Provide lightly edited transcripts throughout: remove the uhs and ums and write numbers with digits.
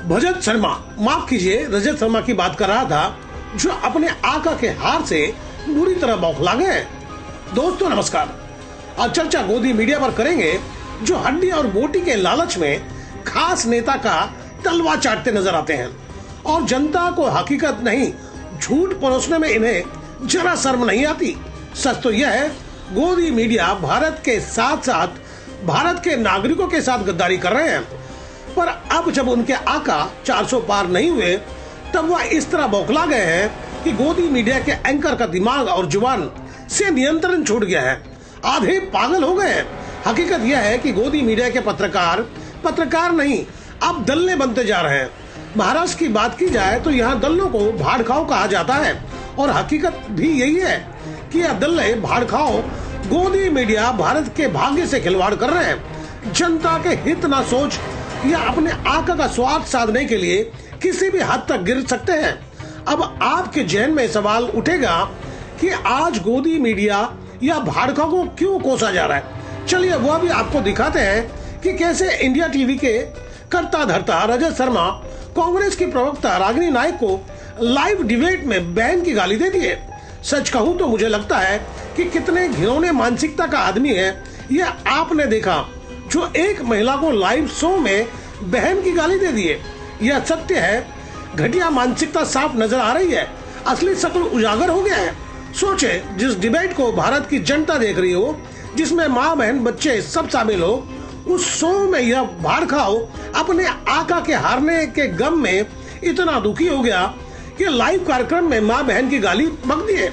भजत शर्मा, माफ कीजिए रजत शर्मा की बात कर रहा था, जो अपने आका के हार से बुरी तरह बौखला गए। दोस्तों नमस्कार, आज चर्चा गोदी मीडिया पर करेंगे, जो हड्डी और बोटी के लालच में खास नेता का तलवा चाटते नजर आते हैं और जनता को हकीकत नहीं झूठ परोसने में इन्हें जरा शर्म नहीं आती। सच तो यह है, गोदी मीडिया भारत के साथ साथ भारत के नागरिकों के साथ गद्दारी कर रहे हैं। पर अब जब उनके आका 400 पार नहीं हुए, तब वह इस तरह बौखला गए हैं कि गोदी मीडिया के एंकर का दिमाग और जुबान से नियंत्रण छूट गया है। आधे पागल हो गए हैं। हकीकत यह है कि गोदी मीडिया के पत्रकार नहीं, अब दल्ले बनते जा रहे हैं। महाराष्ट्र की बात की जाए तो यहाँ दल्लों को भाड़खाओ कहा जाता है और हकीकत भी यही है कि यह दल्ले भाड़खाओ गोदी मीडिया भारत के भाग्य से खिलवाड़ कर रहे हैं। जनता के हित ना सोच या अपने आका का स्वार्थ साधने के लिए किसी भी हद तक गिर सकते हैं। अब आपके जहन में सवाल उठेगा कि आज गोदी मीडिया या भाड़खा को क्यों कोसा जा रहा है। चलिए वह भी आपको दिखाते हैं कि कैसे इंडिया टीवी के कर्ता धर्ता रजत शर्मा कांग्रेस की प्रवक्ता रागिनी नायक को लाइव डिबेट में बहन की गाली दे दिए। सच कहूं तो मुझे लगता है कि कितने घिनौने मानसिकता का आदमी है यह आपने देखा, जो एक महिला को लाइव शो में बहन की गाली दे दिए। यह सत्य है, घटिया मानसिकता साफ नजर आ रही है, असली शक्ल उजागर हो गया है। सोचे, जिस डिबेट को भारत की जनता देख रही हो, जिसमें माँ बहन बच्चे सब शामिल हो, उस शो में यह भाड़खाओ अपने आका के हारने के गम में इतना दुखी हो गया कि लाइव कार्यक्रम में माँ बहन की गाली बक दिए।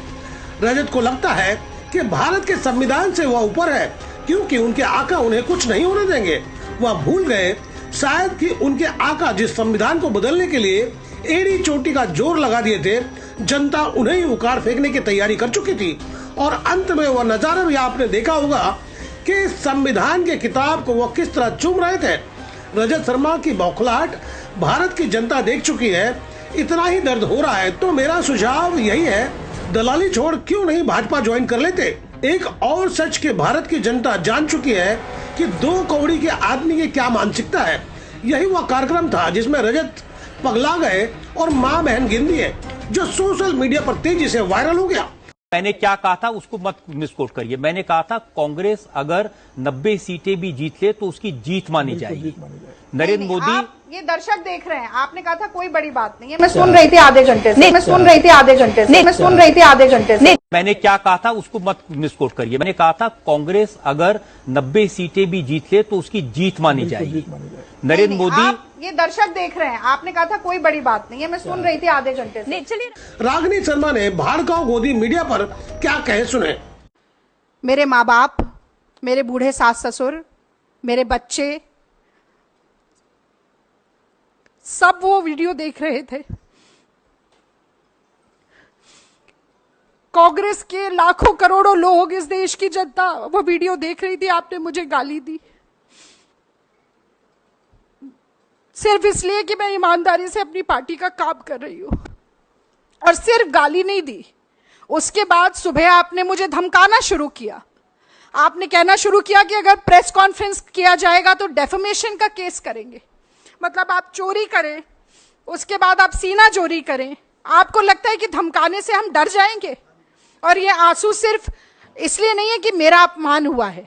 रजत को लगता है कि भारत के संविधान से वह ऊपर है, क्योंकि उनके आका उन्हें कुछ नहीं होने देंगे। वह भूल गए शायद कि उनके आका जिस संविधान को बदलने के लिए एड़ी चोटी का जोर लगा दिए थे, जनता उन्हें ही उखाड़ फेंकने की तैयारी कर चुकी थी। और अंत में वह नजारा भी आपने देखा होगा कि संविधान के किताब को वह किस तरह चूम रहे थे। रजत शर्मा की बौखलाहट भारत की जनता देख चुकी है। इतना ही दर्द हो रहा है तो मेरा सुझाव यही है, दलाली छोड़ क्यों नहीं भाजपा ज्वाइन कर लेते। एक और सच के भारत की जनता जान चुकी है कि 2 कौड़ी के आदमी की क्या मानसिकता है। यही वह कार्यक्रम था जिसमें रजत पगला गए और माँ बहन गिन दिए, जो सोशल मीडिया पर तेजी से वायरल हो गया। मैंने क्या कहा था उसको मत मिसकोट करिए। मैंने कहा था कांग्रेस अगर 90 सीटें भी जीत ले तो उसकी जीत मानी जाएगी। नरेंद्र मोदी, ये दर्शक देख रहे हैं, आपने कहा था कोई बड़ी बात नहीं है। मैं सुन रही थी आधे घंटे से, मैं सुन रही थी आधे घंटे से, मैं सुन रही थी आधे घंटे से। मैंने क्या कहा था उसको मत मिसकोट करिए। मैंने कहा था कांग्रेस अगर 90 सीटें भी जीत ले तो उसकी जीत मानी जाएगी। नरेंद्र मोदी, ये दर्शक देख रहे हैं, आपने कहा था कोई बड़ी बात नहीं है। मैं सुन रही थी आधे घंटे से। चलिए, रागिनी शर्मा ने भाड़खाओ गोदी मीडिया पर क्या कहे सुने। मेरे माँ बाप, मेरे बूढ़े सास ससुर, मेरे बच्चे, सब वो वीडियो देख रहे थे। कांग्रेस के लाखों करोड़ों लोग, इस देश की जनता वो वीडियो देख रही थी। आपने मुझे गाली दी सिर्फ इसलिए कि मैं ईमानदारी से अपनी पार्टी का काम कर रही हूं, और सिर्फ गाली नहीं दी। उसके बाद सुबह आपने मुझे धमकाना शुरू किया। आपने कहना शुरू किया कि अगर प्रेस कॉन्फ्रेंस किया जाएगा तो डेफेमेशन का केस करेंगे। मतलब आप चोरी करें, उसके बाद आप सीना चोरी करें। आपको लगता है कि धमकाने से हम डर जाएंगे? और ये आंसू सिर्फ इसलिए नहीं है कि मेरा अपमान हुआ है,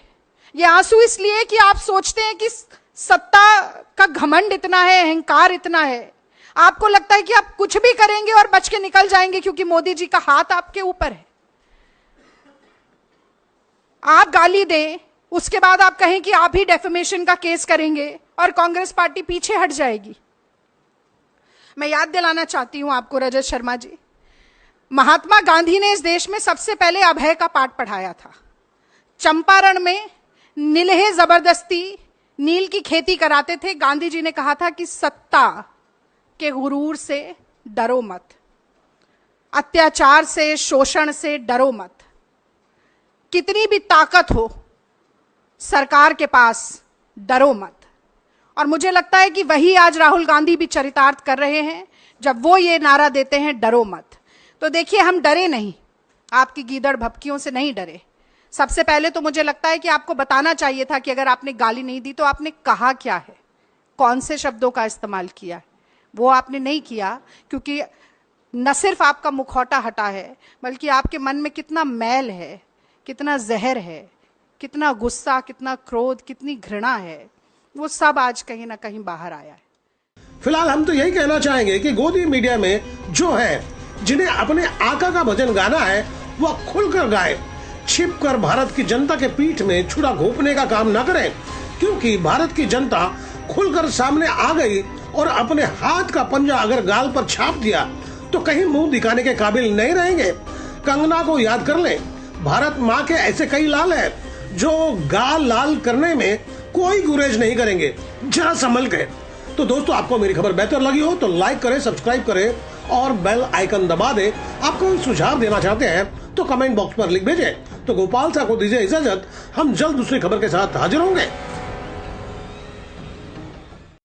ये आंसू इसलिए है कि आप सोचते हैं कि सत्ता का घमंड इतना है, अहंकार इतना है, आपको लगता है कि आप कुछ भी करेंगे और बच के निकल जाएंगे क्योंकि मोदी जी का हाथ आपके ऊपर है। आप गाली दें, उसके बाद आप कहें कि आप ही डेफेमेशन का केस करेंगे और कांग्रेस पार्टी पीछे हट जाएगी। मैं याद दिलाना चाहती हूं आपको रजत शर्मा जी, महात्मा गांधी ने इस देश में सबसे पहले अभय का पाठ पढ़ाया था। चंपारण में नीलहे जबरदस्ती नील की खेती कराते थे। गांधी जी ने कहा था कि सत्ता के गुरूर से डरो मत, अत्याचार से, शोषण से डरो मत। कितनी भी ताकत हो सरकार के पास, डरो मत। और मुझे लगता है कि वही आज राहुल गांधी भी चरितार्थ कर रहे हैं जब वो ये नारा देते हैं डरो मत। तो देखिए, हम डरे नहीं, आपकी गीदड़ भपकियों से नहीं डरे। सबसे पहले तो मुझे लगता है कि आपको बताना चाहिए था कि अगर आपने गाली नहीं दी तो आपने कहा क्या है, कौन से शब्दों का इस्तेमाल किया है। वो आपने नहीं किया, क्योंकि न सिर्फ आपका मुखौटा हटा है, बल्कि आपके मन में कितना मैल है, कितना जहर है, कितना गुस्सा, कितना क्रोध, कितनी घृणा है, वो सब आज कहीं ना कहीं बाहर आया है। फिलहाल हम तो यही कहना चाहेंगे कि गोदी मीडिया में जो है, जिन्हें अपने आका का भजन गाना है, वह खुलकर गाए, छिपकर भारत की जनता के पीठ में छुरा घोंपने का काम न करें, क्योंकि भारत की जनता खुलकर सामने आ गई और अपने हाथ का पंजा अगर गाल पर छाप दिया तो कहीं मुंह दिखाने के काबिल नहीं रहेंगे। कंगना को याद कर लें, भारत माँ के ऐसे कई लाल हैं जो गाल लाल करने में कोई गुरेज नहीं करेंगे, जरा संभल के। तो दोस्तों, आपको मेरी खबर बेहतर लगी हो तो लाइक करें, सब्सक्राइब करें और बेल आइकन दबा दें। आप कोई सुझाव देना चाहते हैं तो कमेंट बॉक्स पर लिख भेजें। तो गोपाल साहब को दीजिए इजाजत, हम जल्द दूसरी खबर के साथ हाजिर होंगे।